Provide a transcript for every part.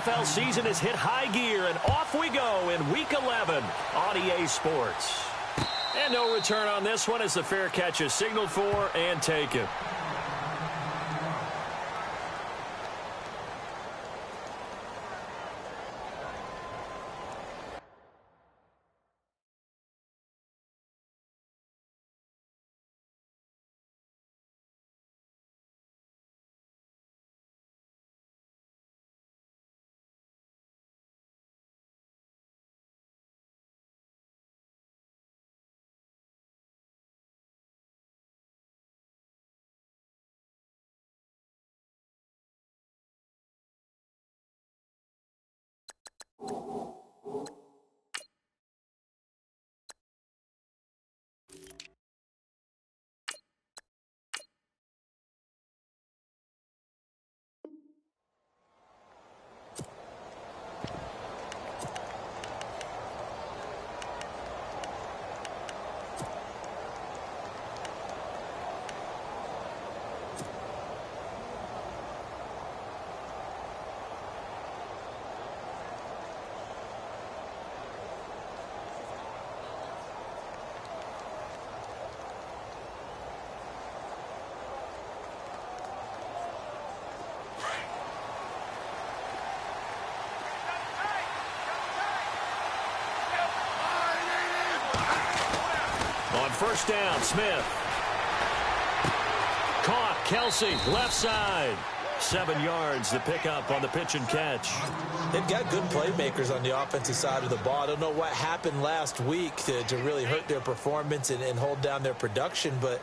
NFL season has hit high gear, and off we go in Week 11 on EA Sports. And no return on this one as the fair catch is signaled for and taken. On first down, Smith. Caught, Kelsey, left side. 7 yards, the pickup on the pitch and catch. They've got good playmakers on the offensive side of the ball. I don't know what happened last week to really hurt their performance and hold down their production, but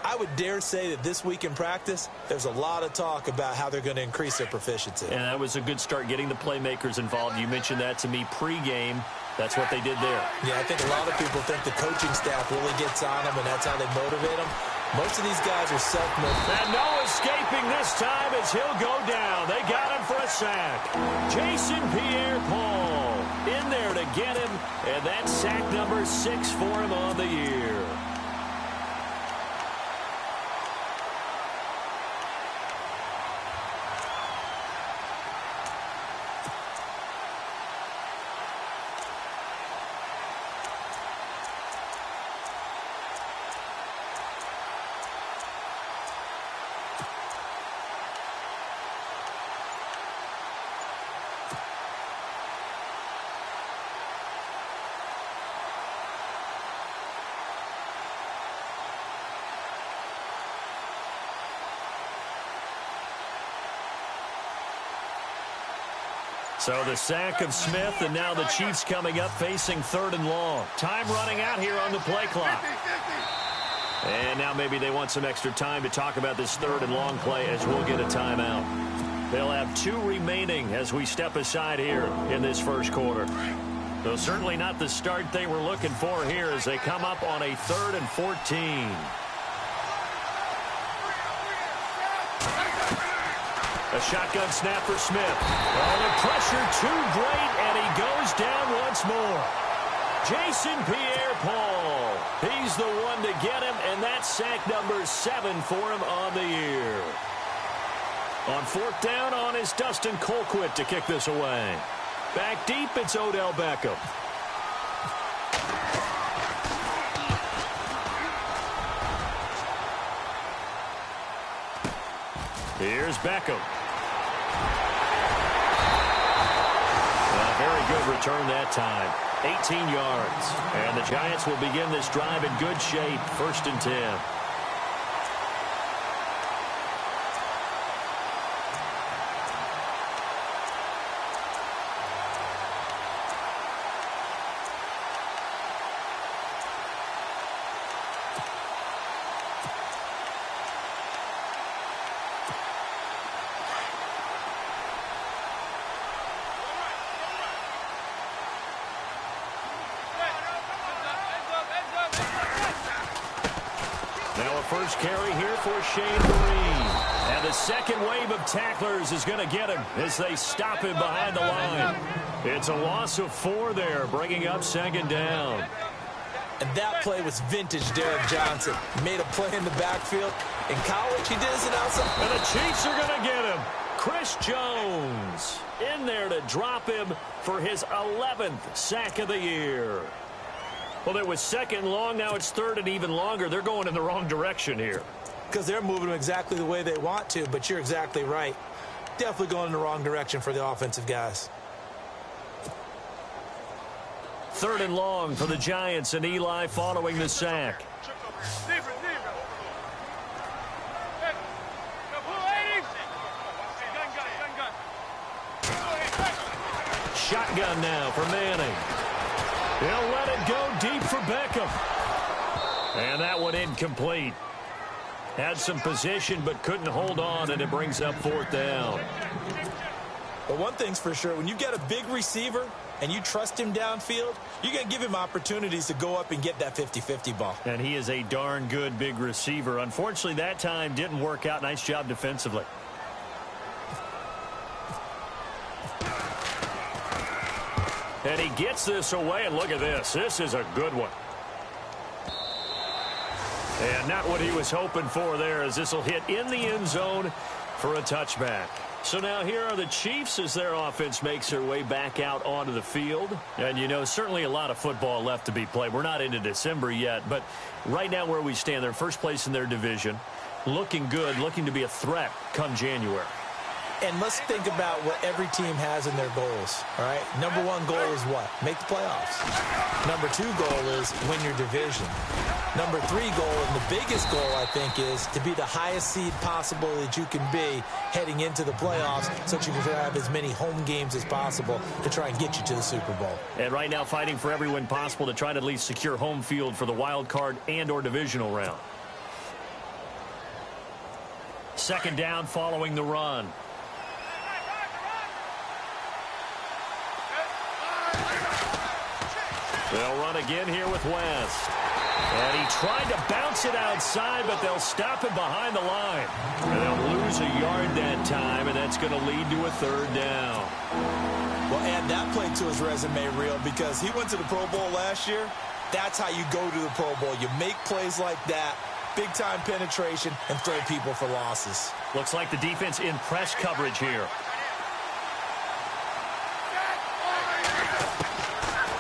I would dare say that this week in practice, there's a lot of talk about how they're going to increase their proficiency. And that was a good start, getting the playmakers involved. You mentioned that to me pregame. That's what they did there. Yeah, I think a lot of people think the coaching staff really gets on them, and that's how they motivate them. Most of these guys are self-motivated. And no escaping this time as he'll go down. They got him for a sack. Jason Pierre-Paul in there to get him, and that's sack number 6 for him on the year. So the sack of Smith, and now the Chiefs coming up facing 3rd and long. Time running out here on the play clock. And now maybe they want some extra time to talk about this 3rd and long play as we'll get a timeout. They'll have 2 remaining as we step aside here in this first quarter. Though certainly not the start they were looking for here as they come up on a 3rd and 14. A shotgun snap for Smith. Oh, the pressure too great, and he goes down once more. Jason Pierre-Paul. He's the one to get him, and that's sack number 7 for him on the year. On 4th down on is Dustin Colquitt to kick this away. Back deep, it's Odell Beckham. Here's Beckham. A very good return that time. 18 yards. And the Giants will begin this drive in good shape. 1st and 10. First carry here for Shane Vereen. And the second wave of tacklers is going to get him as they stop him behind the line. It's a loss of 4 there, bringing up 2nd down. And that play was vintage Derek Johnson. He made a play in the backfield. In college, he did as an outside. And the Chiefs are going to get him. Chris Jones in there to drop him for his 11th sack of the year. Well, it was second and long. Now it's third and even longer. They're going in the wrong direction here. Because they're moving them exactly the way they want to, but you're exactly right. Definitely going in the wrong direction for the offensive guys. Third and long for the Giants, and Eli following the sack. Shotgun now for Manning. He'll let it go deep for Beckham. And that one incomplete. Had some position but couldn't hold on, and it brings up fourth down. But one thing's for sure, when you get a big receiver and you trust him downfield, you're going to give him opportunities to go up and get that 50-50 ball. And he is a darn good big receiver. Unfortunately, that time didn't work out. Nice job defensively. And he gets this away, and look at this. This is a good one. And not what he was hoping for there, as this will hit in the end zone for a touchback. So now here are the Chiefs as their offense makes their way back out onto the field. And, you know, certainly a lot of football left to be played. We're not into December yet, but right now where we stand, they're first place in their division. Looking good, looking to be a threat come January. And let's think about what every team has in their goals, all right? Number one goal is what? Make the playoffs. Number two goal is win your division. Number three goal, and the biggest goal, I think, is to be the highest seed possible that you can be heading into the playoffs so that you can have as many home games as possible to try and get you to the Super Bowl. And right now fighting for every win possible to try to at least secure home field for the wild card and or divisional round. Second down following the run. They'll run again here with West. And he tried to bounce it outside, but they'll stop him behind the line. And they'll lose a yard that time, and that's going to lead to a third down. Well, add that play to his resume reel, because he went to the Pro Bowl last year. That's how you go to the Pro Bowl. You make plays like that, big-time penetration, and throw people for losses. Looks like the defense in press coverage here.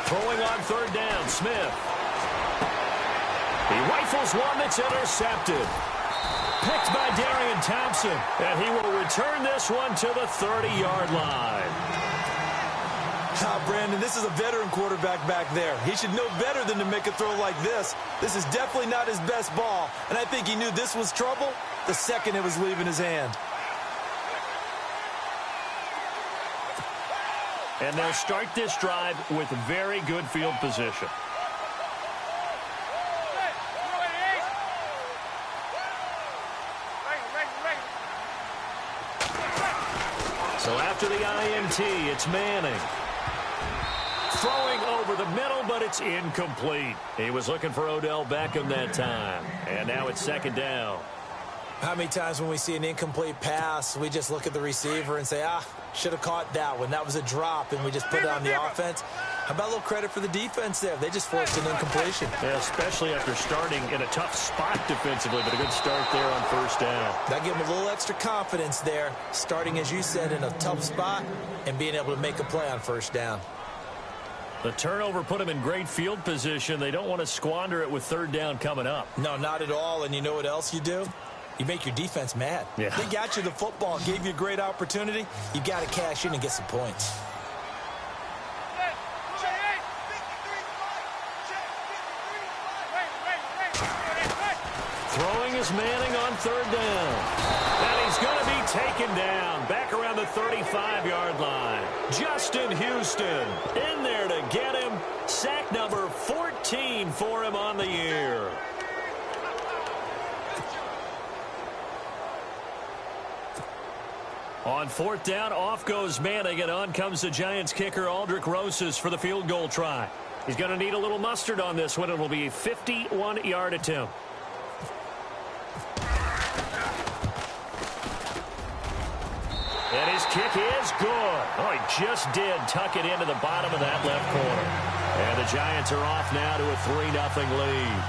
Throwing on third down, Smith. He rifles one that's intercepted. Picked by Darian Thompson. And he will return this one to the 30-yard line. Brandon, this is a veteran quarterback back there. He should know better than to make a throw like this. This is definitely not his best ball. And I think he knew this was trouble the second it was leaving his hand. And they'll start this drive with very good field position. So after the INT, it's Manning. Throwing over the middle, but it's incomplete. He was looking for Odell Beckham that time. And now it's second down. How many times when we see an incomplete pass, we just look at the receiver and say, should have caught that one. That was a drop, and we just put it on the offense. How about a little credit for the defense there? They just forced an incompletion. Yeah, especially after starting in a tough spot defensively, but a good start there on first down. That gave them a little extra confidence there, starting, as you said, in a tough spot and being able to make a play on first down. The turnover put them in great field position. They don't want to squander it with third down coming up. No, not at all. And you know what else you do? You make your defense mad. Yeah. They got you the football, gave you a great opportunity. You got to cash in and get some points. Throwing is Manning on third down. And he's going to be taken down back around the 35-yard line. Justin Houston in there to get him. Sack number 14 for him on the year. On fourth down, off goes Manning, and on comes the Giants kicker, Aldrick Rosas, for the field goal try. He's going to need a little mustard on this one. It will be a 51-yard attempt. And his kick is good. Oh, he just did tuck it into the bottom of that left corner. And the Giants are off now to a 3-0 lead.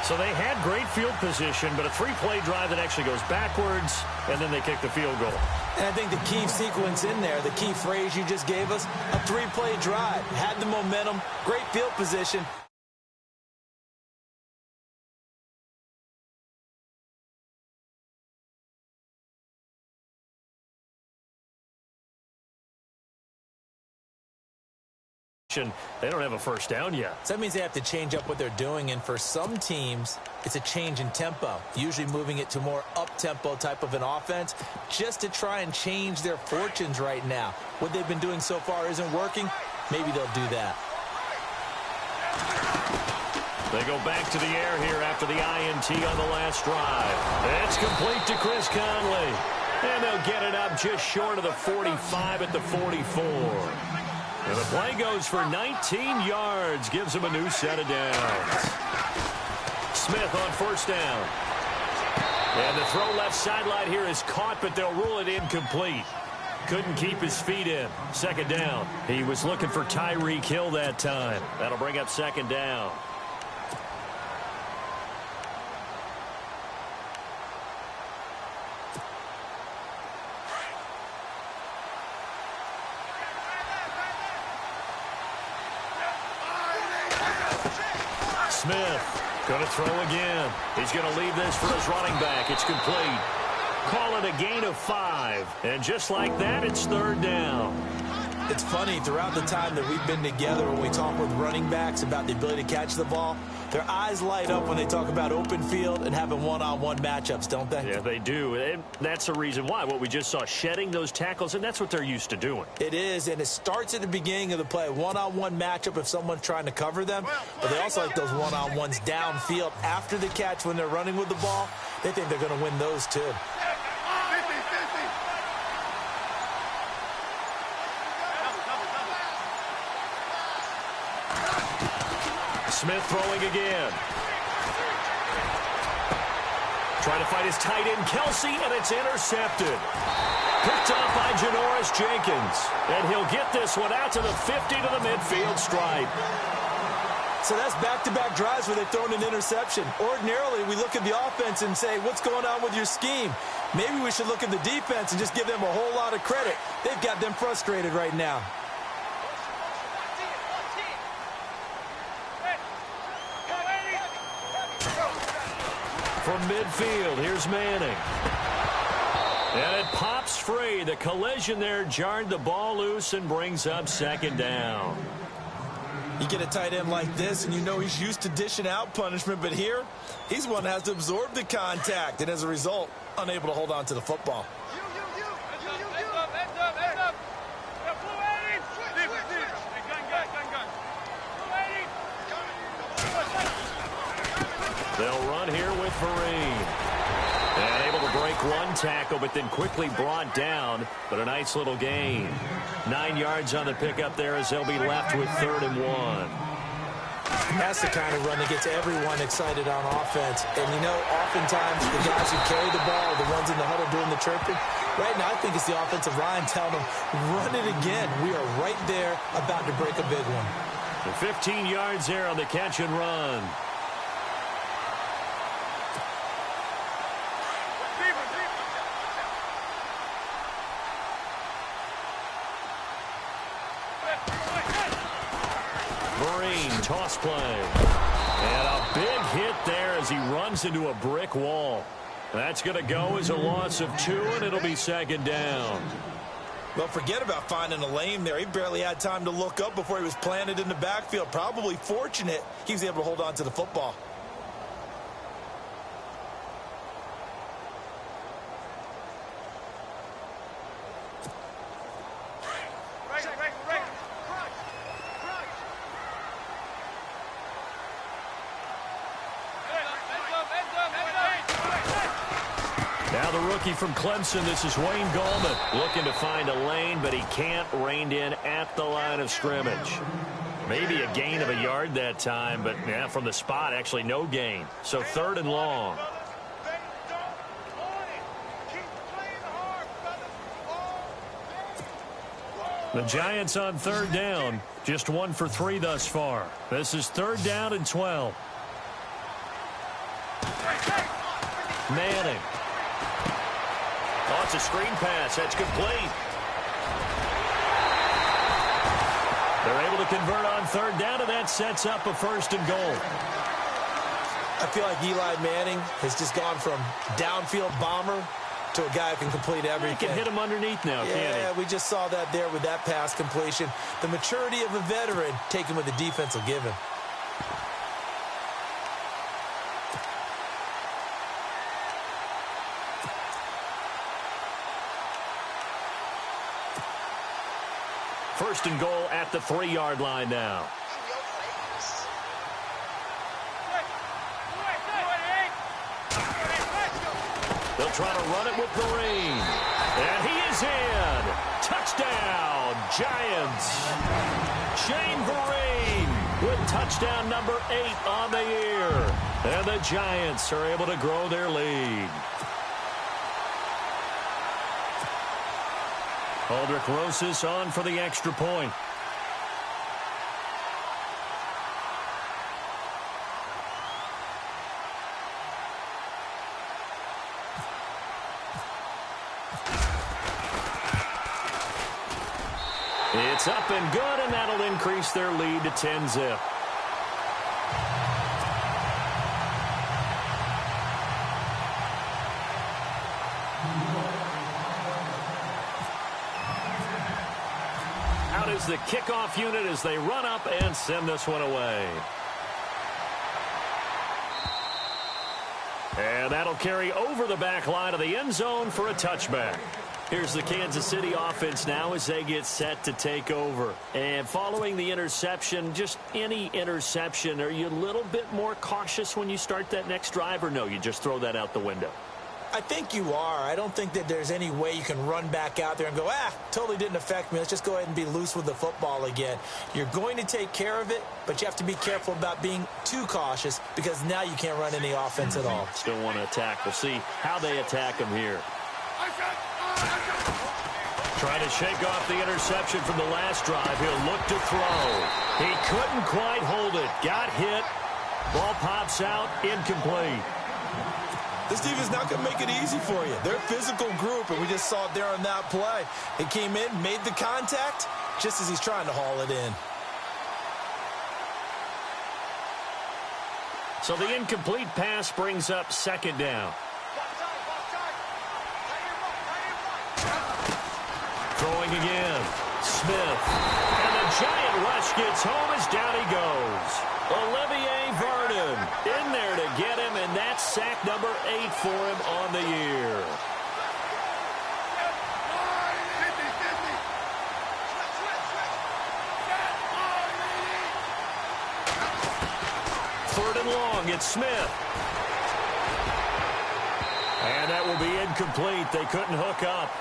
So they had great field position, but a three-play drive that actually goes backwards, and then they kick the field goal. And I think the key sequence in there, the key phrase you just gave us, a three-play drive. Had the momentum, great field position. They don't have a first down yet. So that means they have to change up what they're doing, and for some teams, it's a change in tempo, usually moving it to more up-tempo type of an offense just to try and change their fortunes right now. What they've been doing so far isn't working. Maybe they'll do that. They go back to the air here after the INT on the last drive. It's complete to Chris Conley. And they'll get it up just short of the 45 at the 44. And the play goes for 19 yards, gives him a new set of downs. Smith on first down. And the throw left sideline here is caught, but they'll rule it incomplete. Couldn't keep his feet in. Second down. He was looking for Tyreek Hill that time. That'll bring up second down. Smith going to throw again. He's going to leave this for his running back. It's complete. Call it a gain of 5. And just like that, it's third down. It's funny, throughout the time that we've been together, when we talk with running backs about the ability to catch the ball, their eyes light up when they talk about open field and having one-on-one matchups, don't they? Yeah, they do. And that's the reason why. What we just saw, shedding those tackles, and that's what they're used to doing. It is, and it starts at the beginning of the play. One-on-one matchup if someone's trying to cover them, but they also like those one-on-ones downfield after the catch when they're running with the ball. They think they're going to win those too. Smith throwing again. Trying to fight his tight end, Kelsey, and it's intercepted. Picked up by Janoris Jenkins. And he'll get this one out to the 50 to the midfield stripe. So that's back-to-back drives where they've thrown an interception. Ordinarily, we look at the offense and say, what's going on with your scheme? Maybe we should look at the defense and just give them a whole lot of credit. They've got them frustrated right now. From midfield, here's Manning. And it pops free. The collision there jarred the ball loose and brings up second down. You get a tight end like this, and you know he's used to dishing out punishment, but here, he's one that has to absorb the contact, and as a result, unable to hold on to the football. They'll run here with Vereen. And able to break one tackle, but then quickly brought down. But a nice little gain. 9 yards on the pickup there as they'll be left with 3rd and 1. That's the kind of run that gets everyone excited on offense. And, you know, oftentimes the guys who carry the ball are the ones in the huddle doing the chirping. Right now, I think it's the offensive line telling them, run it again. We are right there about to break a big one. The 15 yards there on the catch and run. Toss play. And a big hit there as he runs into a brick wall. That's going to go as a loss of 2, and it'll be second down. Well, forget about finding a lane there. He barely had time to look up before he was planted in the backfield. Probably fortunate he was able to hold on to the football. Now the rookie from Clemson, this is Wayne Gallman, looking to find a lane, but he can't, reined in at the line of scrimmage. Maybe a gain of a yard that time, but yeah, from the spot, actually no gain. So 3rd and long. The Giants on 3rd down, just 1 for 3 thus far. This is 3rd down and 12. Manning. Oh, it's a screen pass. That's complete. They're able to convert on third down, and that sets up a 1st and goal. I feel like Eli Manning has just gone from downfield bomber to a guy who can complete everything. He can hit him underneath now, can't he? Yeah, we just saw that there with that pass completion. The maturity of a veteran taken what the defense will give him. First and goal at the 3-yard line now. They'll try to run it with Vereen. And he is in. Touchdown, Giants. Shane Vereen with touchdown number 8 on the year. And the Giants are able to grow their lead. Aldrich Rosas on for the extra point. It's up and good, and that'll increase their lead to 10-zip. Out is the kickoff unit as they run up and send this one away. And that'll carry over the back line of the end zone for a touchback. Here's the Kansas City offense now as they get set to take over. And following the interception, just any interception, are you a little bit more cautious when you start that next drive, or no, you just throw that out the window? I think you are. I don't think that there's any way you can run back out there and go, totally didn't affect me. Let's just go ahead and be loose with the football again. You're going to take care of it, but you have to be careful about being too cautious because now you can't run any offense at all. Still want to attack. We'll see how they attack them here. Trying to shake off the interception from the last drive. He'll look to throw. He couldn't quite hold it. Got hit. Ball pops out. Incomplete. This defense not going to make it easy for you. They're a physical group, and we just saw it there on that play. He came in, made the contact, just as he's trying to haul it in. So the incomplete pass brings up 2nd down. Throwing again. Smith. And the giant rush gets home as down he goes. Olivier Vernon in there to get him, and that's sack number 8 for him on the year. Third and long, it's Smith. And that will be incomplete. They couldn't hook up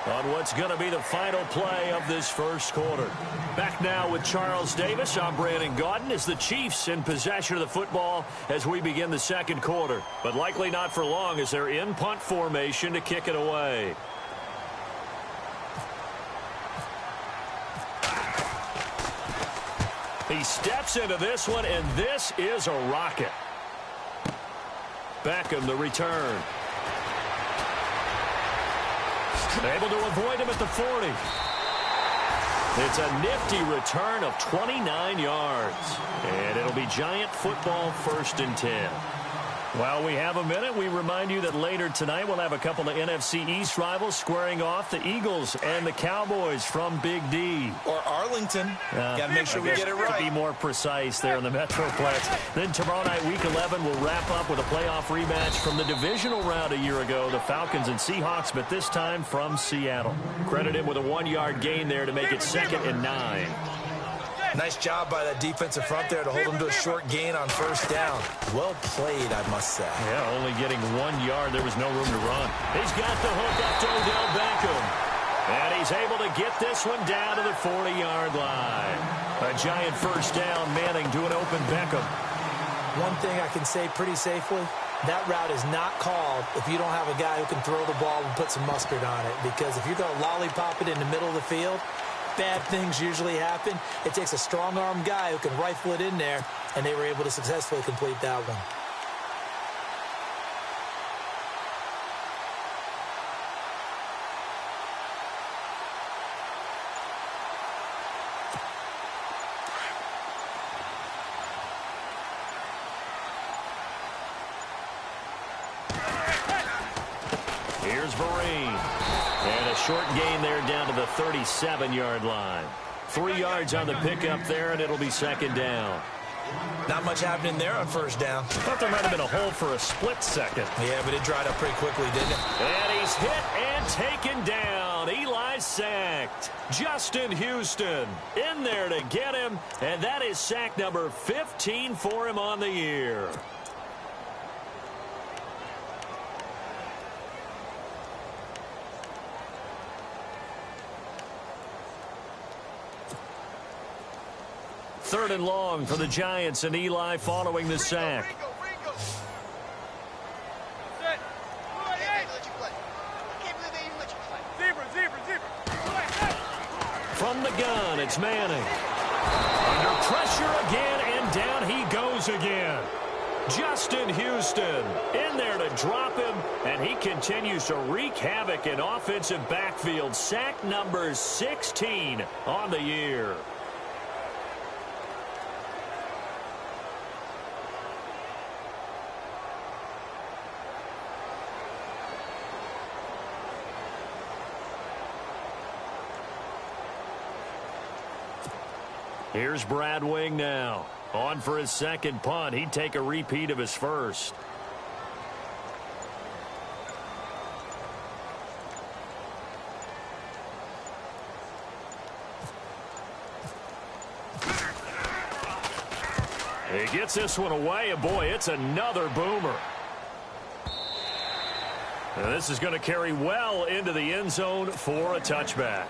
on what's going to be the final play of this first quarter. Back now with Charles Davis. I'm Brandon Gaudin as the Chiefs in possession of the football as we begin the second quarter. But likely not for long as they're in punt formation to kick it away. He steps into this one, and this is a rocket. Beckham, the return. Able to avoid him at the 40. It's a nifty return of 29 yards. And it'll be Giant football 1st and 10. While we have a minute, we remind you that later tonight we'll have a couple of NFC East rivals squaring off, the Eagles and the Cowboys from Big D. Or Arlington. Got to make sure we get it right. To be more precise there in the Metroplex. Then tomorrow night, Week 11, we'll wrap up with a playoff rematch from the divisional round a year ago, the Falcons and Seahawks, but this time from Seattle. Credited with a 1-yard gain there to make it 2nd and 9. Nice job by that defensive front there to hold them to a short gain on 1st down. Well played, I must say. Yeah, only getting 1 yard. There was no room to run. He's got the hook up to Odell Beckham. And he's able to get this one down to the 40-yard line. A Giant 1st down. Manning to an open Beckham. One thing I can say pretty safely, that route is not called if you don't have a guy who can throw the ball and put some mustard on it. Because if you're going to lollipop it in the middle of the field, bad things usually happen. It takes a strong-arm guy who can rifle it in there, and they were able to successfully complete that one. Vereen. And a short gain there down to the 37-yard line. 3 yards on the pickup there, and it'll be second down. Not much happening there on first down. Thought there might have been a hole for a split second. Yeah, but it dried up pretty quickly, didn't it? And he's hit and taken down. Eli sacked. Justin Houston in there to get him, and that is sack number 15 for him on the year. Third and long for the Giants, and Eli following the sack. From the gun, it's Manning. Under pressure again, and down he goes again. Justin Houston in there to drop him, and he continues to wreak havoc in offensive backfield. Sack number 16 on the year. Here's Brad Wing now. On for his second punt. He'd take a repeat of his first. He gets this one away, and boy, it's another boomer. And this is going to carry well into the end zone for a touchback.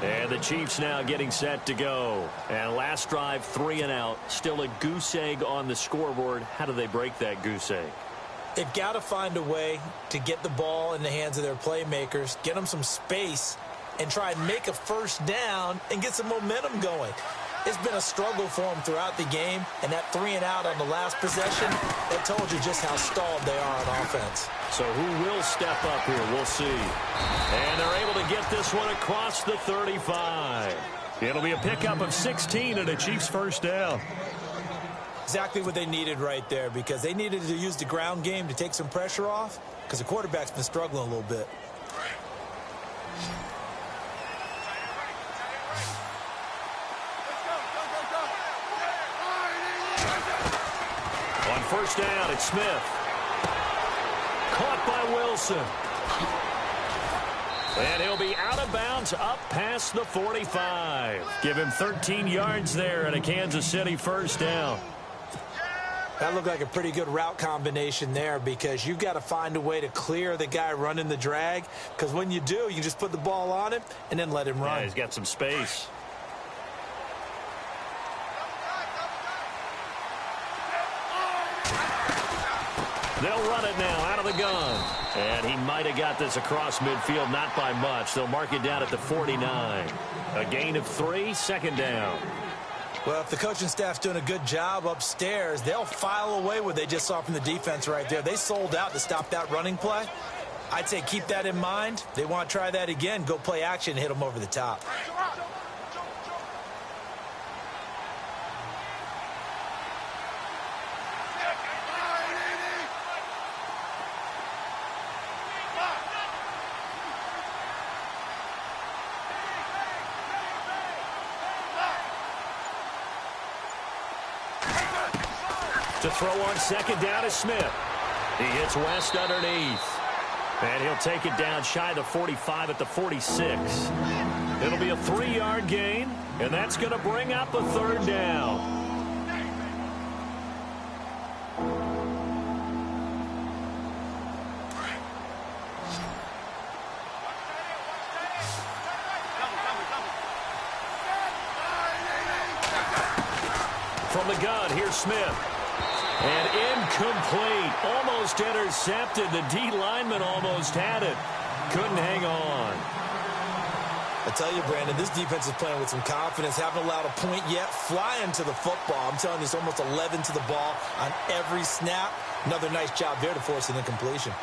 And the Chiefs now getting set to go. And last drive, 3 and out. Still a goose egg on the scoreboard. How do they break that goose egg? They've got to find a way to get the ball in the hands of their playmakers, get them some space, and try and make a first down and get some momentum going. It's been a struggle for them throughout the game, and that 3 and out on the last possession, that told you just how stalled they are on offense. So who will step up here? We'll see. And they're able to get this one across the 35. It'll be a pickup of 16 and a Chiefs first down. Exactly what they needed right there, because they needed to use the ground game to take some pressure off, because the quarterback's been struggling a little bit. On first down, it's Smith. Caught by Wilson. And he'll be out of bounds up past the 45. Give him 13 yards there and a Kansas City first down. That looked like a pretty good route combination there, because you've got to find a way to clear the guy running the drag, because when you do, you just put the ball on him and then let him run. Yeah, he's got some space. They'll run it now out of the gun. And he might have got this across midfield, not by much. They'll mark it down at the 49. A gain of 3, second down. Well, if the coaching staff's doing a good job upstairs, they'll file away what they just saw from the defense right there. They sold out to stop that running play. I'd say keep that in mind. They want to try that again, go play action, hit them over the top. To throw on second down is Smith. He hits West underneath. And he'll take it down shy of the 45 at the 46. It'll be a 3-yard gain, and that's going to bring up a third down. From the gun, here's Smith. And incomplete. Almost intercepted. The D lineman almost had it. Couldn't hang on. I tell you, Brandon, this defense is playing with some confidence. Haven't allowed a point yet. Flying to the football. I'm telling you, it's almost 11 to the ball on every snap. Another nice job there to force an incompletion.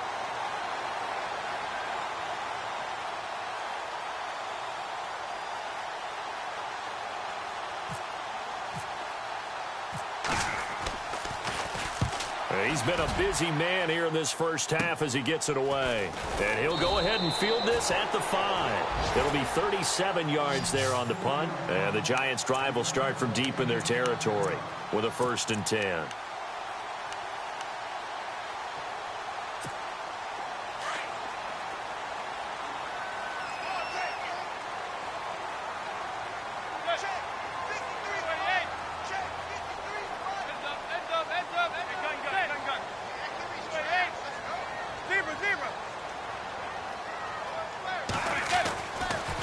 He's been a busy man here in this first half as he gets it away. And he'll go ahead and field this at the 5. It'll be 37 yards there on the punt. And the Giants' drive will start from deep in their territory with a 1st and 10.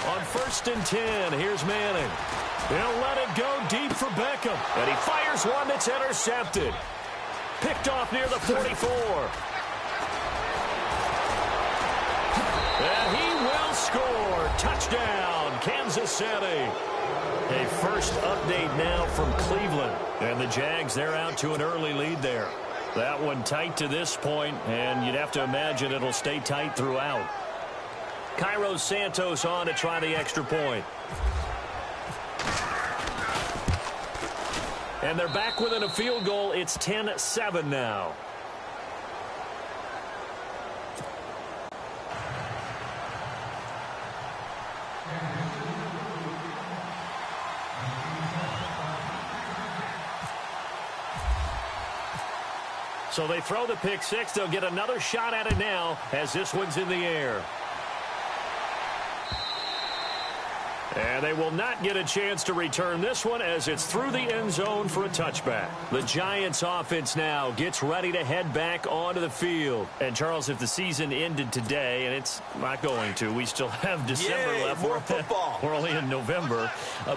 On 1st and 10, here's Manning. He'll let it go deep for Beckham. And he fires one that's intercepted. Picked off near the 44. And he will score. Touchdown, Kansas City. A first update now from Cleveland. And the Jags, they're out to an early lead there. That one tight to this point, and you'd have to imagine it'll stay tight throughout. Cairo Santos on to try the extra point. And they're back within a field goal. It's 10-7 now. So they throw the pick six. They'll get another shot at it now as this one's in the air. And they will not get a chance to return this one as it's through the end zone for a touchback. The Giants offense now gets ready to head back onto the field. And, Charles, if the season ended today, and it's not going to, we still have December left. More football. We're only in November.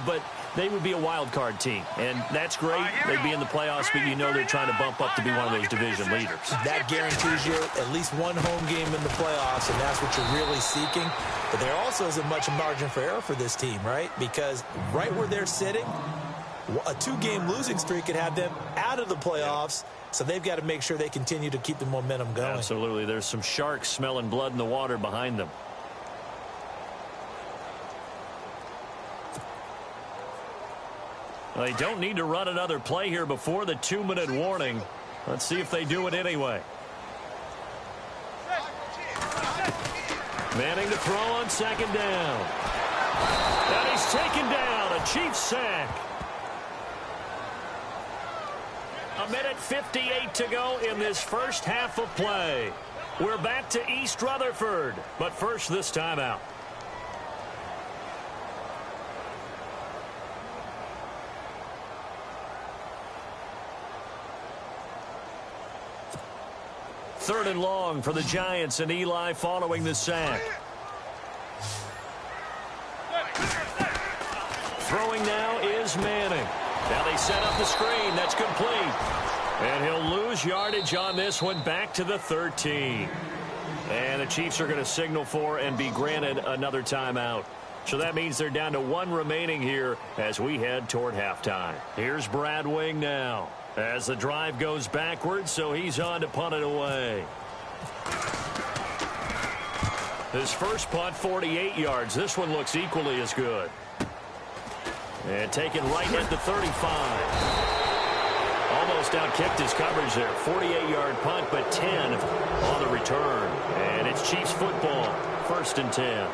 But they would be a wild card team. And that's great. They'd be in the playoffs, but you know they're trying to bump up to be one of those division leaders. That guarantees you at least one home game in the playoffs, and that's what you're really seeking. But there also isn't much margin for error for this team, right? Because right where they're sitting, a 2-game losing streak could have them out of the playoffs. So they've got to make sure they continue to keep the momentum going. Absolutely. There's some sharks smelling blood in the water behind them. They don't need to run another play here before the 2-minute warning. Let's see if they do it anyway. Manning to throw on 2nd down. And he's taken down. A Chiefs sack. 1:58 to go in this first half of play. We're back to East Rutherford. But first, this timeout. Third and long for the Giants and Eli following the sack. Throwing now is Manning. Now they set up the screen. That's complete. And he'll lose yardage on this one back to the 13. And the Chiefs are going to signal for and be granted another timeout. So that means they're down to 1 remaining here as we head toward halftime. Here's Brad Wing now. As the drive goes backwards, so he's on to punt it away. His first punt, 48 yards. This one looks equally as good. And taken right at the 35. Almost outkicked his coverage there. 48-yard punt, but 10 on the return. And it's Chiefs football, 1st and 10.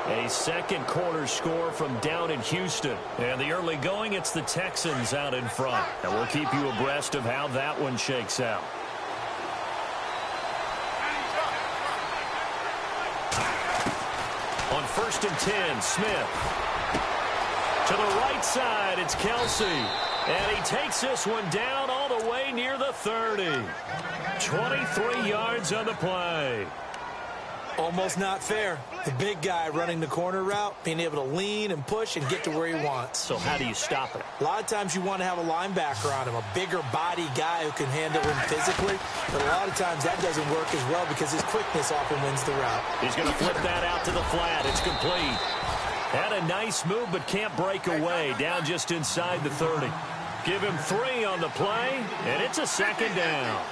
A second quarter score from down in Houston. And the early going, it's the Texans out in front. And we'll keep you abreast of how that one shakes out. On 1st and 10, Smith. To the right side, it's Kelsey. And he takes this one down all the way near the 30. 23 yards on the play. Almost not fair. The big guy running the corner route, being able to lean and push and get to where he wants. So how do you stop it? A lot of times you want to have a linebacker on him, a bigger body guy who can handle him physically. But a lot of times that doesn't work as well because his quickness often wins the route. He's going to flip that out to the flat. It's complete. Had a nice move but can't break away. Down just inside the 30. Give him 3 on the play, and it's a 2nd down.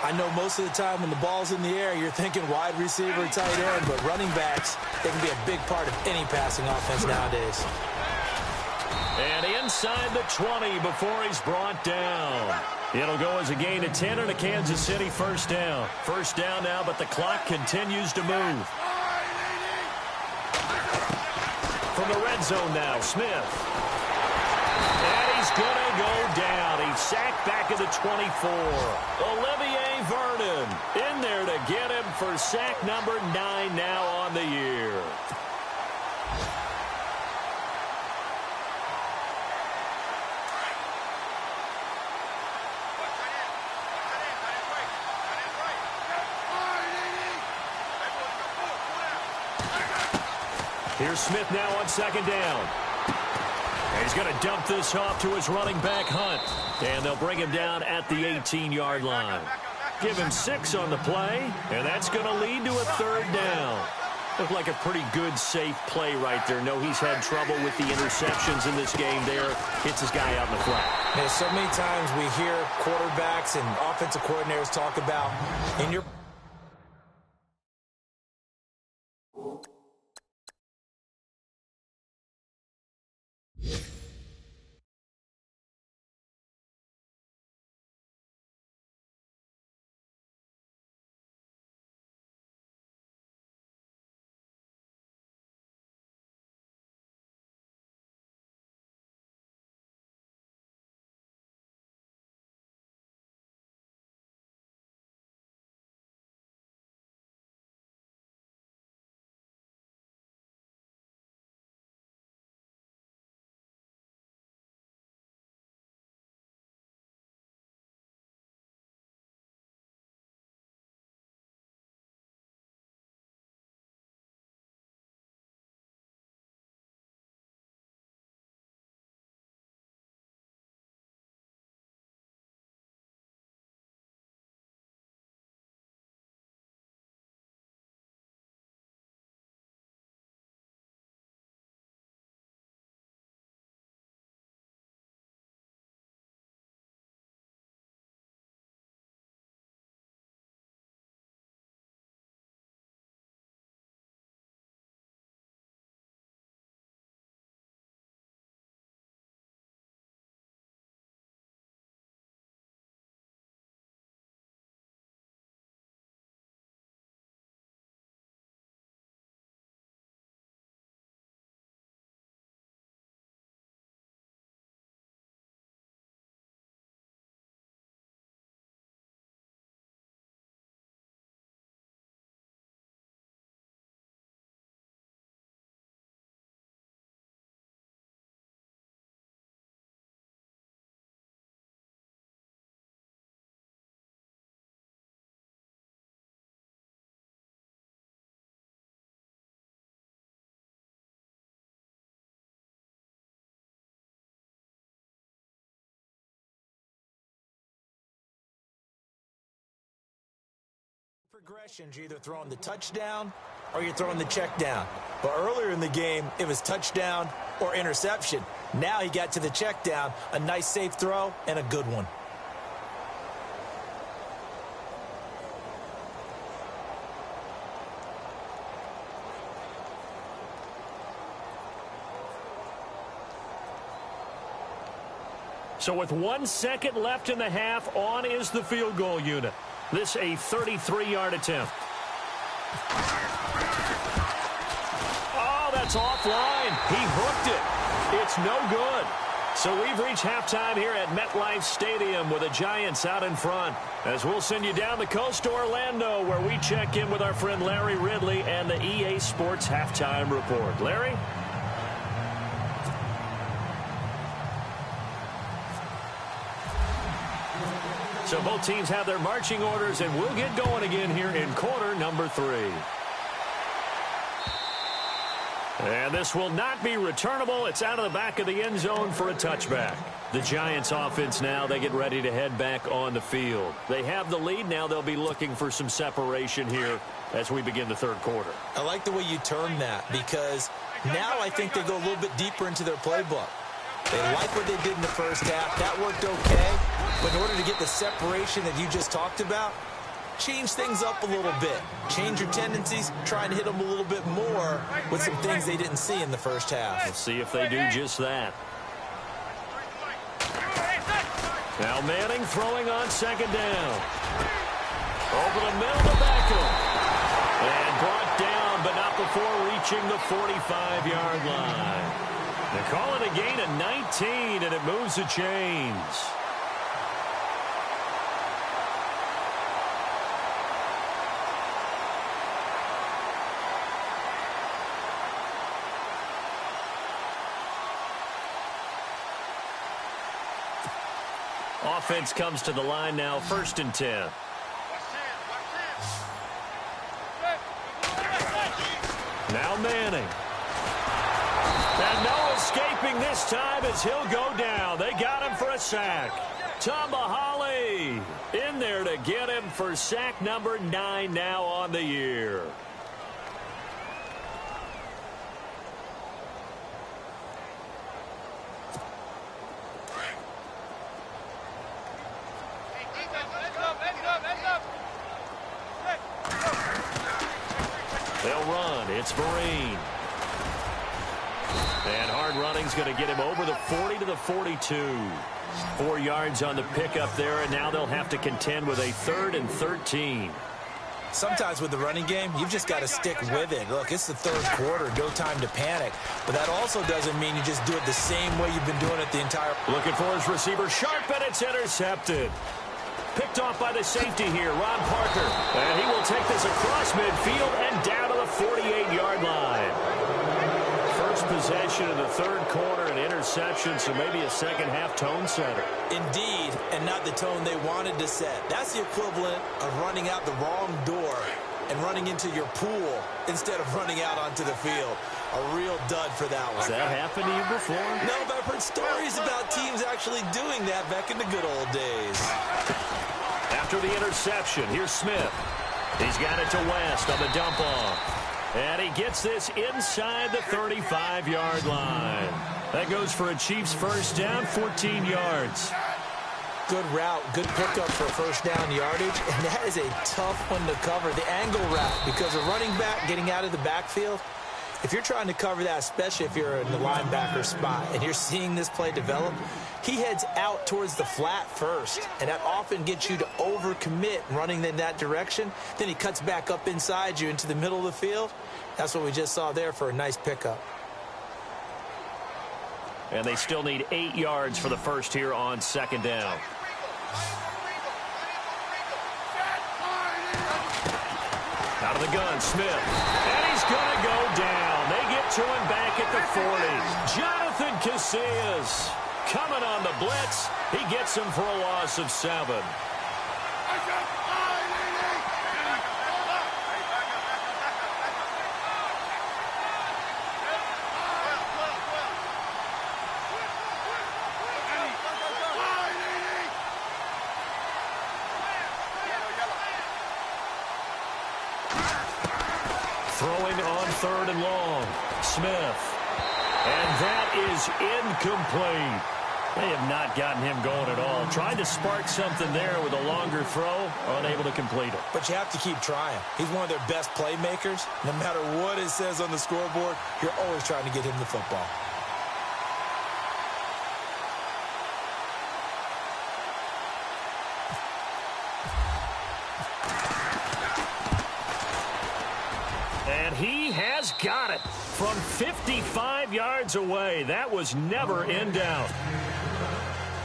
I know most of the time when the ball's in the air, you're thinking wide receiver, tight end, but running backs, they can be a big part of any passing offense nowadays. And inside the 20 before he's brought down. It'll go as a gain of 10 and a Kansas City first down. First down now, but the clock continues to move. From the red zone now, Smith. And he's going to go down. He's sacked back at the 24. Olivier Vernon in there to get him for sack number 9 now on the year. Here's Smith now on second down. And he's going to dump this off to his running back, Hunt. And they'll bring him down at the 18-yard line. Give him 6 on the play, and that's going to lead to a third down. Looked like a pretty good, safe play right there. No, he's had trouble with the interceptions in this game there. Hits his guy out in the flat. Yeah, so many times we hear quarterbacks and offensive coordinators talk about in your progressions, you're either throwing the touchdown or you're throwing the check down. But earlier in the game, it was touchdown or interception. Now he got to the check down, a nice safe throw, and a good one. So with 1 second left in the half, on is the field goal unit. This a 33-yard attempt. Oh, that's offline. He hooked it. It's no good. So we've reached halftime here at MetLife Stadium with the Giants out in front. As we'll send you down the coast to Orlando, where we check in with our friend Larry Ridley and the EA Sports Halftime Report. Larry? So both teams have their marching orders, and we'll get going again here in quarter number 3. And this will not be returnable. It's out of the back of the end zone for a touchback. The Giants offense now, they get ready to head back on the field. They have the lead. Now they'll be looking for some separation here as we begin the third quarter. I like the way you term that, because now I think they go a little bit deeper into their playbook. They like what they did in the first half. That worked okay. But in order to get the separation that you just talked about, change things up a little bit. Change your tendencies. Try and hit them a little bit more with some things they didn't see in the first half. We'll see if they do just that. Now Manning throwing on second down. Over the middle to Beckham. And brought down, but not before reaching the 45-yard line. They call it a gain of 19, and it moves the chains. Offense comes to the line now, 1st and 10. Now Manning. And no escaping this time as he'll go down. They got him for a sack. Tomahali in there to get him for sack number 9 now on the year. They'll run. It's Vereen. And hard running's going to get him over the 40 to the 42. 4 yards on the pickup there, and now they'll have to contend with a 3rd and 13. Sometimes with the running game, you've just got to stick with it. Look, it's the 3rd quarter, no time to panic. But that also doesn't mean you just do it the same way you've been doing it the entire... Looking for his receiver, sharp, and it's intercepted. Picked off by the safety here, Ron Parker. And he will take this across midfield and down to the 48-yard line. First possession of the 3rd quarter, an interception, so maybe a second-half tone setter. Indeed, and not the tone they wanted to set. That's the equivalent of running out the wrong door and running into your pool instead of running out onto the field. A real dud for that one. Has that happened to you before? No, but I've heard stories about teams actually doing that back in the good old days. After the interception, here's Smith. He's got it to West on the dump off. And he gets this inside the 35-yard line. That goes for a Chiefs first down, 14 yards. Good route, good pickup for first down yardage, and that is a tough one to cover, the angle route, because a running back getting out of the backfield, if you're trying to cover that, especially if you're in the linebacker spot and you're seeing this play develop, he heads out towards the flat first, and that often gets you to overcommit running in that direction. Then he cuts back up inside you into the middle of the field. That's what we just saw there for a nice pickup. And they still need 8 yards for the first here on second down. Out of the gun, Smith. And he's going to go down. They get to him back at the 40. Jonathan Casillas coming on the blitz. He gets him for a loss of 7. Throwing on 3rd and long. Smith. And that is incomplete. They have not gotten him going at all. Tried to spark something there with a longer throw, unable to complete it. But you have to keep trying. He's one of their best playmakers. No matter what it says on the scoreboard, you're always trying to get him the football. And he has got it from 55 yards away. That was never in doubt.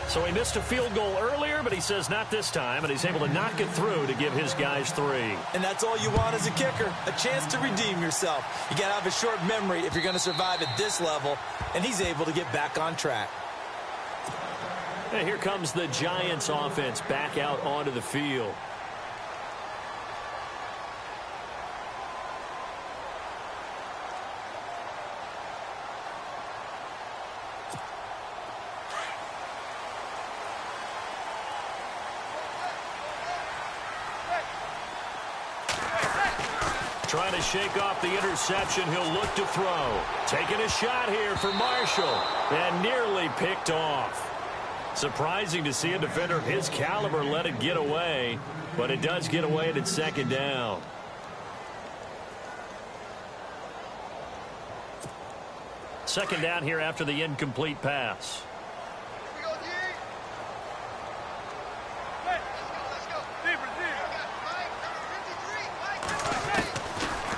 So he missed a field goal earlier, but he says not this time, and he's able to knock it through to give his guys 3. And that's all you want as a kicker, a chance to redeem yourself. You got to have a short memory if you're going to survive at this level, and he's able to get back on track. And here comes the Giants offense back out onto the field. Trying to shake off the interception. He'll look to throw. Taking a shot here for Marshall. And nearly picked off. Surprising to see a defender of his caliber let it get away. But it does get away at second down. Second down here after the incomplete pass.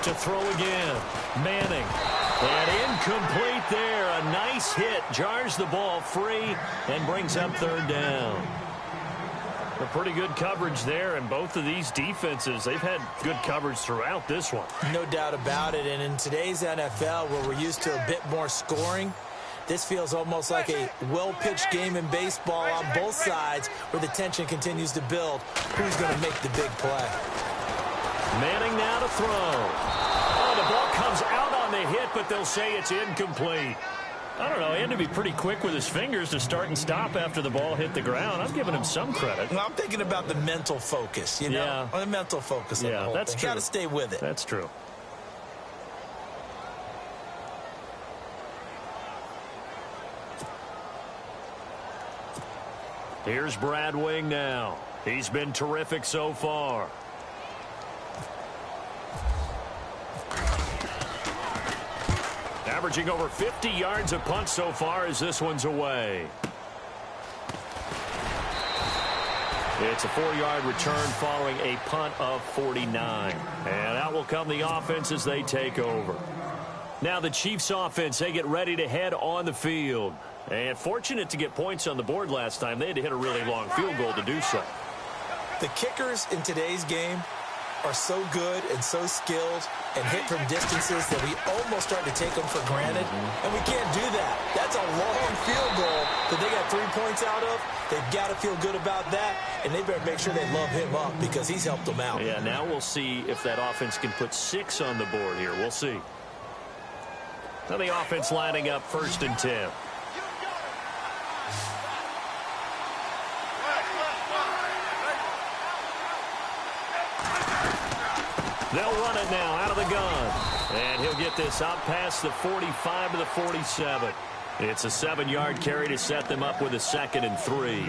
To throw again. Manning. And incomplete there. A nice hit. Jars the ball free and brings up third down. A pretty good coverage there, and both of these defenses, they've had good coverage throughout this one. No doubt about it. And in today's NFL, where we're used to a bit more scoring, this feels almost like a well-pitched game in baseball on both sides where the tension continues to build. Who's going to make the big play? Manning now to throw. Oh, the ball comes out on the hit, but they'll say it's incomplete. I don't know. He had to be pretty quick with his fingers to start and stop after the ball hit the ground. I'm giving him some credit. Well, I'm thinking about the mental focus, you know? Yeah. The mental focus on the whole that's thing. true. Got to stay with it. That's true. Here's Brad Wing now. He's been terrific so far. Averaging over 50 yards a punt so far as this one's away. It's a 4-yard return following a punt of 49. And out will come the offense as they take over. Now the Chiefs offense, they get ready to head on the field. And fortunate to get points on the board last time. They had to hit a really long field goal to do so. The kickers in today's game are so good and so skilled and hit from distances that we almost start to take them for granted. And we can't do that. That's a long field goal that they got 3 points out of. They've got to feel good about that, and they better make sure they love him up because he's helped them out. Yeah, now we'll see if that offense can put 6 on the board here. We'll see. Now the offense lining up 1st and 10. They'll run it now out of the gun. And he'll get this out past the 45 to the 47. It's a 7-yard carry to set them up with a 2nd and 3.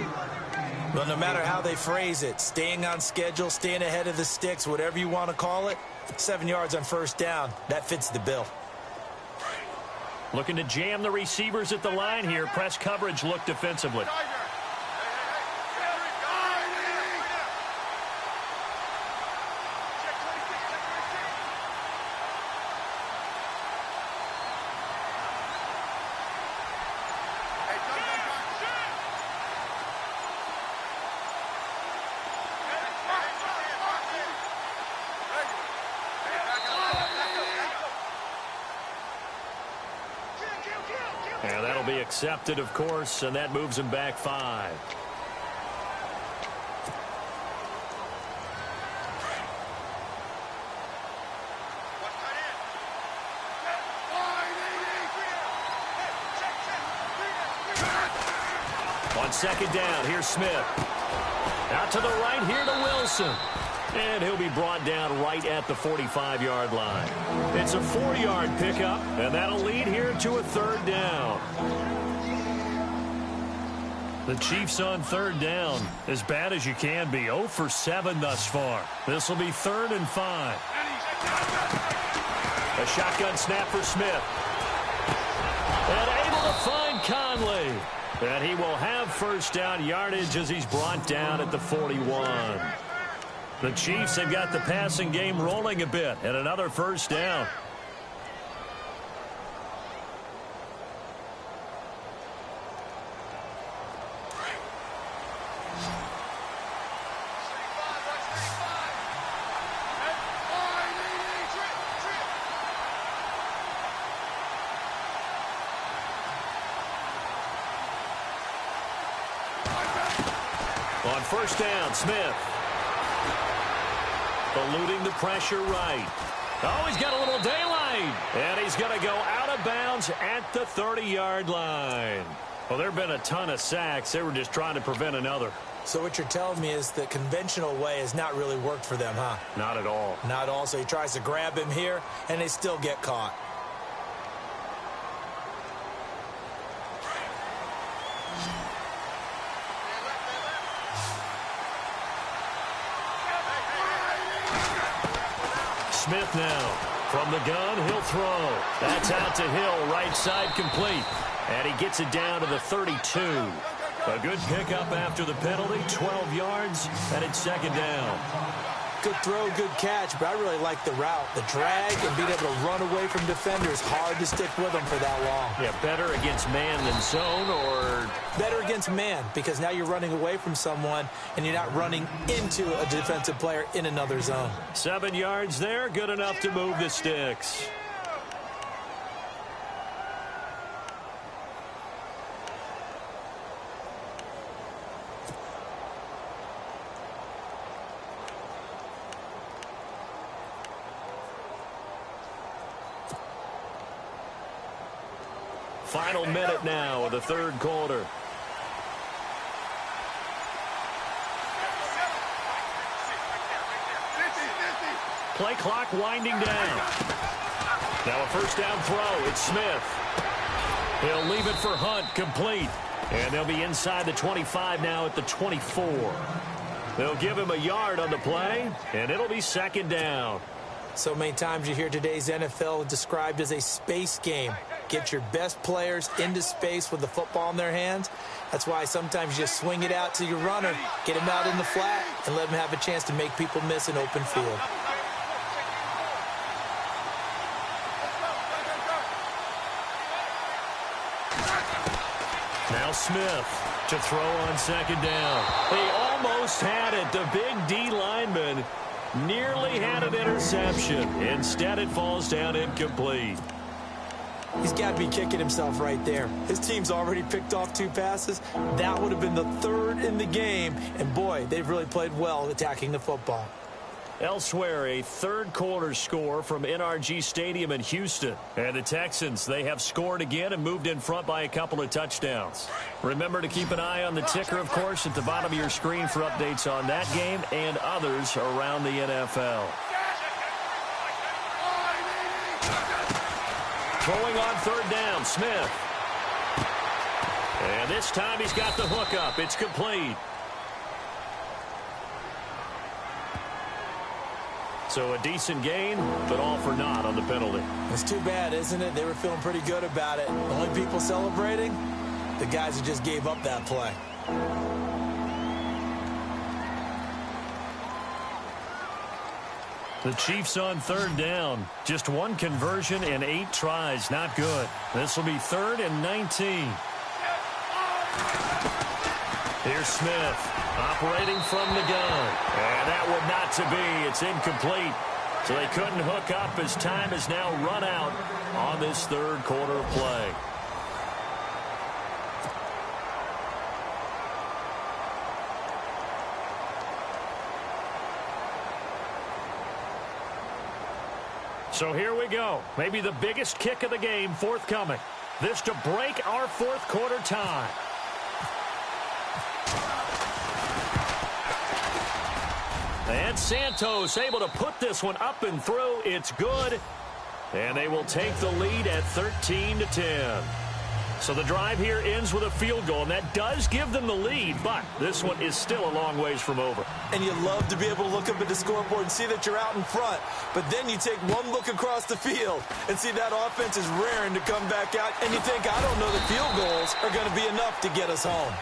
Well, no matter how they phrase it, staying on schedule, staying ahead of the sticks, whatever you want to call it, 7 yards on 1st down, that fits the bill. Looking to jam the receivers at the line here. Press coverage look defensively. And that'll be accepted, of course, and that moves him back 5. On 2nd down, here's Smith. Out to the right here to Wilson. And he'll be brought down right at the 45-yard line. It's a 4-yard pickup, and that'll lead here to a 3rd down. The Chiefs on 3rd down, as bad as you can be. 0 for 7 thus far. This will be 3rd and 5. A shotgun snap for Smith. And able to find Conley. And he will have 1st down yardage as he's brought down at the 41. The Chiefs have got the passing game rolling a bit, and another 1st down. On 1st down, Smith. Eluding the pressure right. Oh, he's got a little daylight. And he's going to go out of bounds at the 30-yard line. Well, there have been a ton of sacks. They were just trying to prevent another. So what you're telling me is the conventional way has not really worked for them, huh? Not at all. Not at all. So he tries to grab him here, and they still get caught. Smith now. From the gun, he'll throw. That's out to Hill, right side complete. And he gets it down to the 32. A good pickup after the penalty, 12 yards, and it's 2nd down. Good throw, good catch, but I really like the route. The drag and being able to run away from defenders, hard to stick with them for that long. Yeah, better against man than zone, or? Better against man, because now you're running away from someone and you're not running into a defensive player in another zone. 7 yards there, good enough to move the sticks. Final minute now of the third quarter. Play clock winding down. Now a first down throw. It's Smith. He'll leave it for Hunt, complete. And they'll be inside the 25 now at the 24. They'll give him a yard on the play, and it'll be second down. So many times you hear today's NFL described as a space game. Get your best players into space with the football in their hands. That's why sometimes you just swing it out to your runner, get him out in the flat, and let him have a chance to make people miss an open field. Now Smith to throw on second down. He almost had it. The big D lineman nearly had an interception. Instead, it falls down incomplete. He's got to be kicking himself right there. His team's already picked off 2 passes. That would have been the 3rd in the game. And, boy, they've really played well attacking the football. Elsewhere, a third quarter score from NRG Stadium in Houston. And the Texans, they have scored again and moved in front by a couple of touchdowns. Remember to keep an eye on the ticker, of course, at the bottom of your screen for updates on that game and others around the NFL. Throwing on third down, Smith. And this time he's got the hook up. It's complete. So a decent gain, but all for naught on the penalty. It's too bad, isn't it? They were feeling pretty good about it. The only people celebrating, the guys who just gave up that play. The Chiefs on third down. Just 1 conversion and 8 tries. Not good. This will be 3rd and 19. Here's Smith operating from the gun. And that would not to be. It's incomplete. So they couldn't hook up as time is now run out on this third quarter of play. So here we go. Maybe the biggest kick of the game forthcoming. This to break our fourth quarter tie. And Santos able to put this one up and through. It's good. And they will take the lead at 13-10. So the drive here ends with a field goal, and that does give them the lead, but this one is still a long ways from over. And you love to be able to look up at the scoreboard and see that you're out in front, but then you take one look across the field and see that offense is raring to come back out, and you think, I don't know, the field goals are going to be enough to get us home.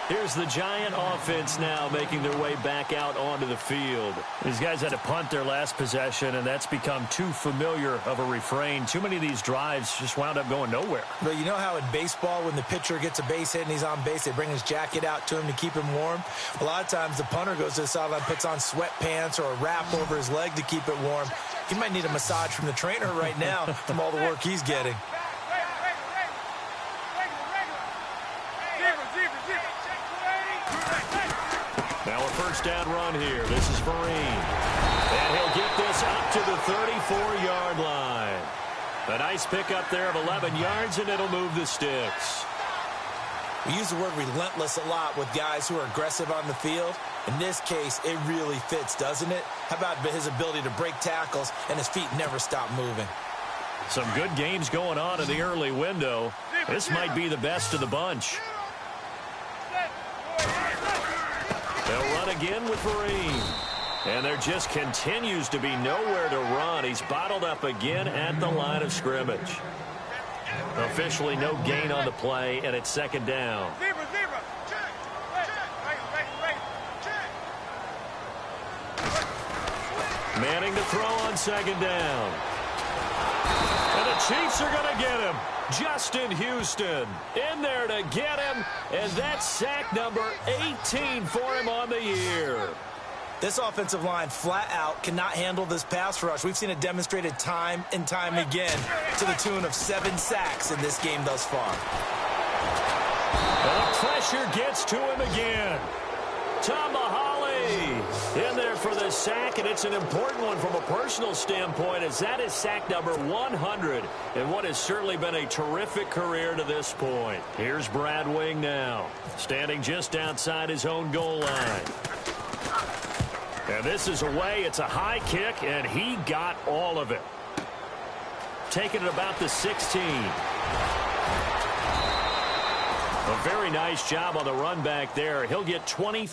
Here's the Giant offense now making their way back out onto the field. These guys had to punt their last possession, and that's become too familiar of a refrain. Too many of these drives just wound up going nowhere. But you know how in baseball, when the pitcher gets a base hit and he's on base, they bring his jacket out to him to keep him warm? A lot of times the punter goes to the sideline, puts on sweatpants or a wrap over his leg to keep it warm. He might need a massage from the trainer right now from all the work he's getting. Now a first down run here. This is Vereen. And he'll get this up to the 34-yard line. A nice pickup there of 11 yards, and it'll move the sticks. We use the word relentless a lot with guys who are aggressive on the field. In this case, it really fits, doesn't it? How about his ability to break tackles and his feet never stop moving? Some good games going on in the early window. This might be the best of the bunch. They'll run again with Vereen. And there just continues to be nowhere to run. He's bottled up again at the line of scrimmage. Officially no gain on the play, and it's second down. Manning to throw on second down. And the Chiefs are going to get him. Justin Houston in there to get him. And that's sack number 18 for him on the year. This offensive line flat out cannot handle this pass rush. We've seen it demonstrated time and time again to the tune of 7 sacks in this game thus far. And the pressure gets to him again. Tamahali in there for the sack, and it's an important one from a personal standpoint, as that is sack number 100 in what has certainly been a terrific career to this point. Here's Brad Wing now, standing just outside his own goal line. And this is away. It's a high kick, and he got all of it. Taking it about the 16. A very nice job on the run back there. He'll get 20.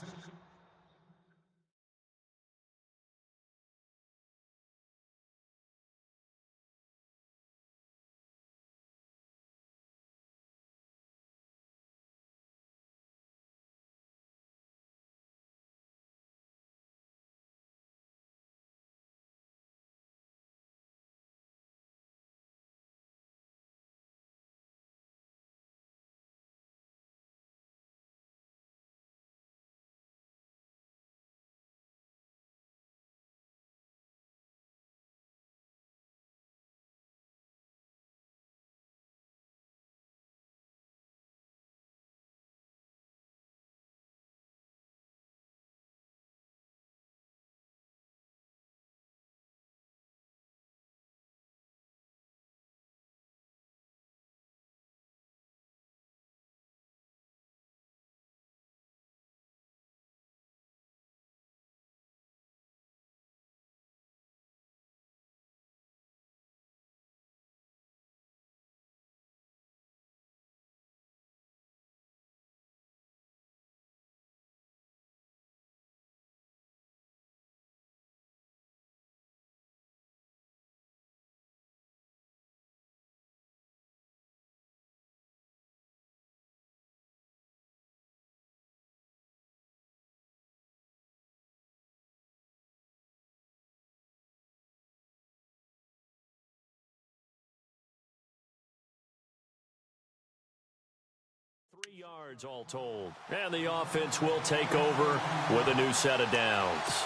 Yards all told. And the offense will take over with a new set of downs.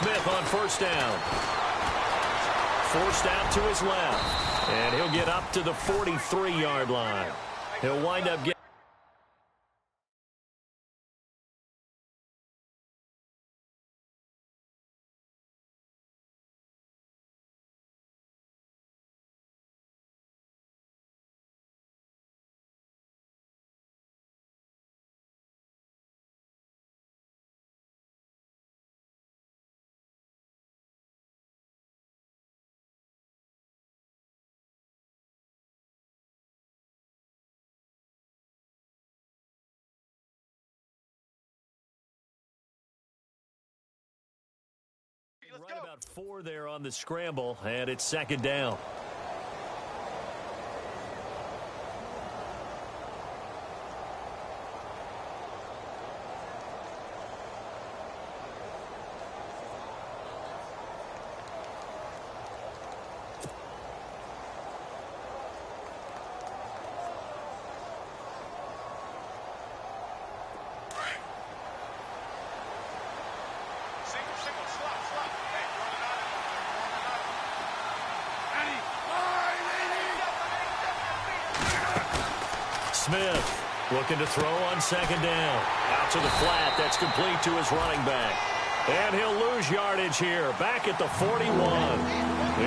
Smith on first down. Forced out to his left. And he'll get up to the 43-yard line. He'll wind up getting... Right about 4 there on the scramble, and it's second down. Smith looking to throw on second down. Out to the flat. That's complete to his running back. And he'll lose yardage here. Back at the 41.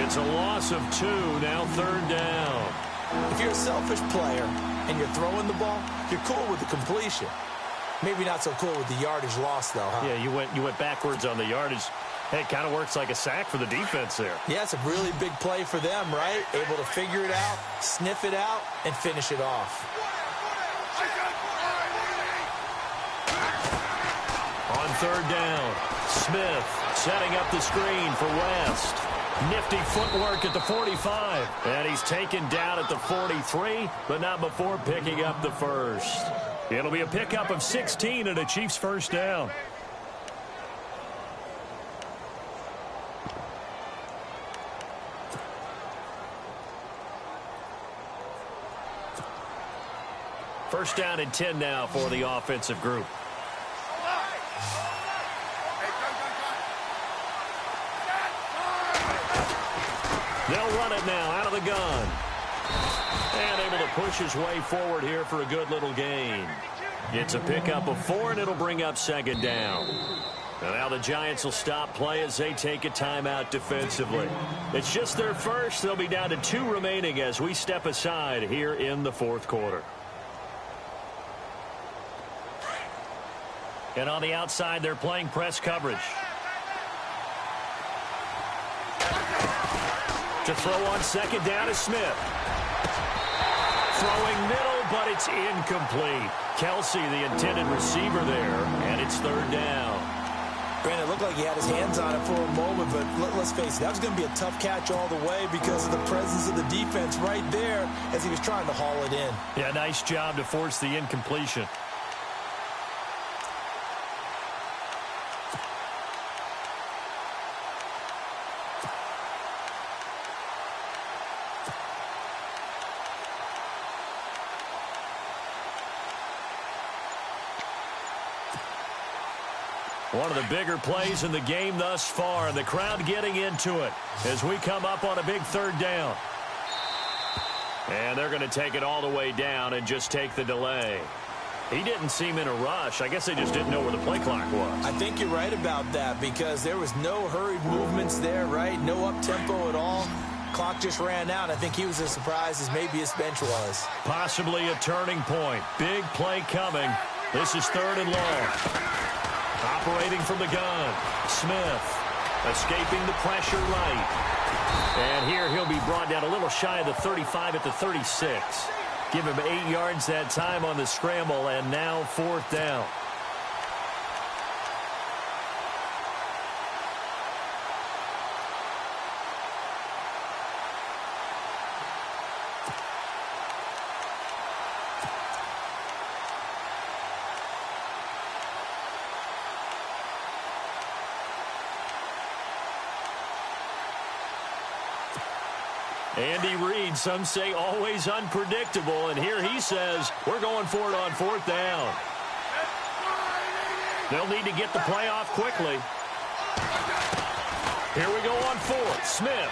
It's a loss of 2, now 3rd down. If you're a selfish player and you're throwing the ball, you're cool with the completion. Maybe not so cool with the yardage loss, though, huh? Yeah, you went backwards on the yardage. Hey, it kind of works like a sack for the defense there. Yeah, it's a really big play for them, right? Able to figure it out, sniff it out, and finish it off. On 3rd down, Smith setting up the screen for West. Nifty footwork at the 45. And he's taken down at the 43, but not before picking up the first. It'll be a pickup of 16 and a Chiefs first down. First down and 10 now for the offensive group. They'll run it now out of the gun. And able to push his way forward here for a good little gain. It's a pickup of 4, and it'll bring up 2nd down. And now the Giants will stop play as they take a timeout defensively. It's just their first. They'll be down to 2 remaining as we step aside here in the 4th quarter. And on the outside, they're playing press coverage. To throw on 2nd down is Smith. Throwing middle, but it's incomplete. Kelsey, the intended receiver there, and it's 3rd down. Brandon, it looked like he had his hands on it for a moment, but let's face it, that was going to be a tough catch all the way because of the presence of the defense right there as he was trying to haul it in. Yeah, nice job to force the incompletion. One of the bigger plays in the game thus far, and the crowd getting into it as we come up on a big 3rd down. And they're going to take it all the way down and just take the delay. He didn't seem in a rush. I guess they just didn't know where the play clock was. I think you're right about that because there was no hurried movements there, right? No up-tempo at all. Clock just ran out. I think he was as surprised as maybe his bench was. Possibly a turning point. Big play coming. This is 3rd and long. Operating from the gun, Smith escaping the pressure right. And here he'll be brought down a little shy of the 35 at the 36. Give him 8 yards that time on the scramble, and now 4th down. Andy Reid, some say always unpredictable, and here he says we're going for it on 4th down. They'll need to get the play off quickly. Here we go on 4th. Smith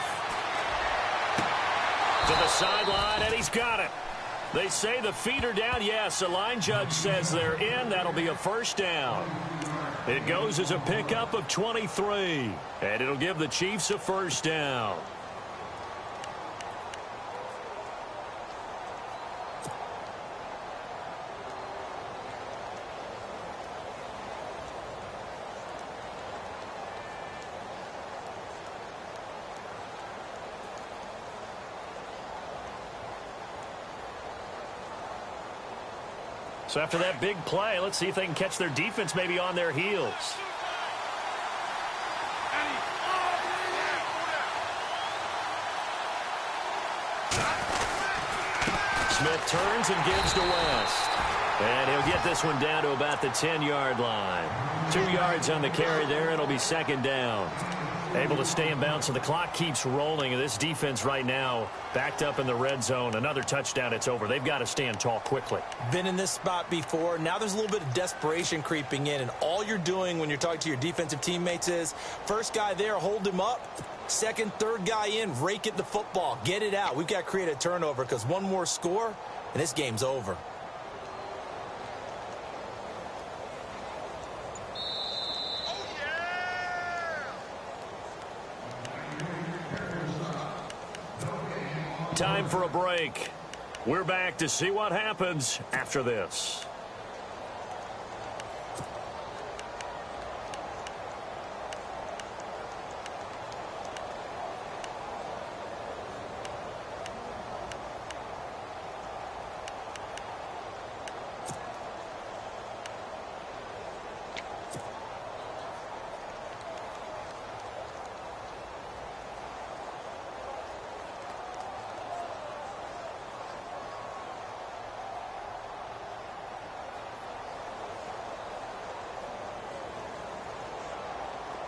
to the sideline, and he's got it. They say the feet are down. Yes, the line judge says they're in. That'll be a first down. It goes as a pickup of 23, and it'll give the Chiefs a first down. So after that big play, let's see if they can catch their defense maybe on their heels. Smith turns and gives to West. And he'll get this one down to about the 10-yard line. 2 yards on the carry there. It'll be 2nd down. Able to stay in bounds, so the clock keeps rolling. And this defense right now backed up in the red zone. Another touchdown, it's over. They've got to stand tall quickly. Been in this spot before. Now there's a little bit of desperation creeping in. And all you're doing when you're talking to your defensive teammates is, first guy there, hold him up. Second, third guy in, rake at the football. Get it out. We've got to create a turnover because one more score, and this game's over. Time for a break. We're back to see what happens after this.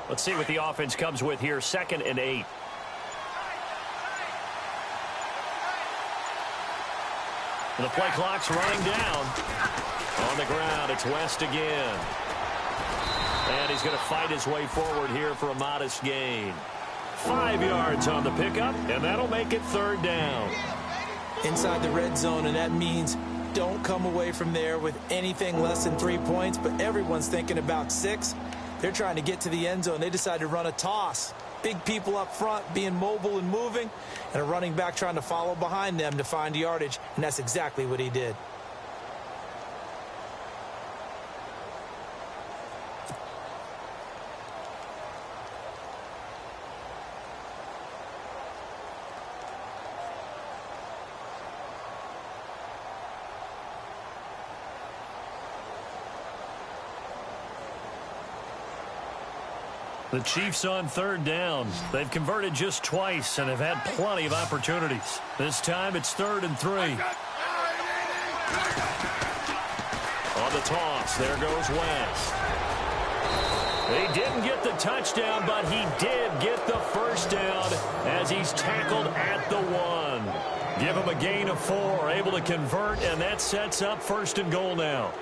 Let's see what the offense comes with here. 2nd and 8. The play clock's running down. On the ground, it's West again. And he's going to fight his way forward here for a modest gain. 5 yards on the pickup, and that'll make it 3rd down. Inside the red zone, and that means don't come away from there with anything less than 3 points, but everyone's thinking about 6. They're trying to get to the end zone. They decide to run a toss. Big people up front being mobile and moving, and a running back trying to follow behind them to find yardage, and that's exactly what he did. The Chiefs on 3rd down. They've converted just twice and have had plenty of opportunities. This time it's 3rd and 3. On the toss, there goes West. He didn't get the touchdown, but he did get the 1st down as he's tackled at the 1. Give him a gain of 4, able to convert, and that sets up 1st and goal now.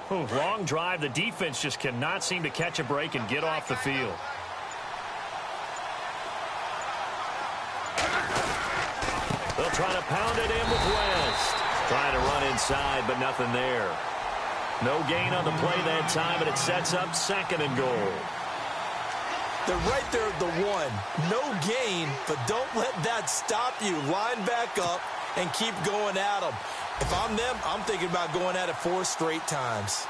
Long drive. The defense just cannot seem to catch a break and get off the field. They'll try to pound it in with West. Trying to run inside, but nothing there. No gain on the play that time, and it sets up 2nd and goal. They're right there at the 1. No gain, but don't let that stop you. Line back up and keep going at them. If I'm them, I'm thinking about going at it 4 straight times.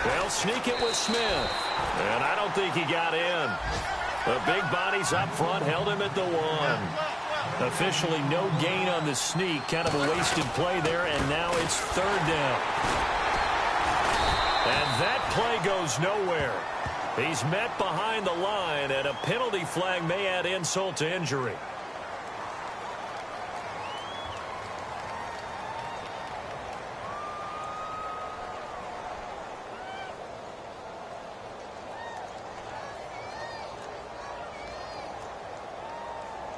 They'll sneak it with Smith. And I don't think he got in. The big bodies up front held him at the 1. Officially no gain on the sneak. Kind of a wasted play there, and now it's 3rd down. And that play goes nowhere. He's met behind the line, and a penalty flag may add insult to injury.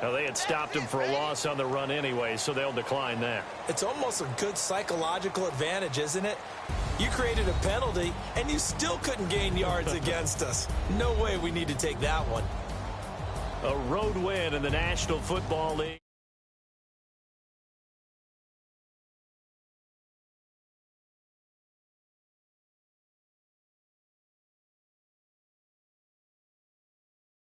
Now, they had stopped him for a loss on the run anyway, so they'll decline that. It's almost a good psychological advantage, isn't it? You created a penalty, and you still couldn't gain yards against us. No way we need to take that one. A road win in the National Football League.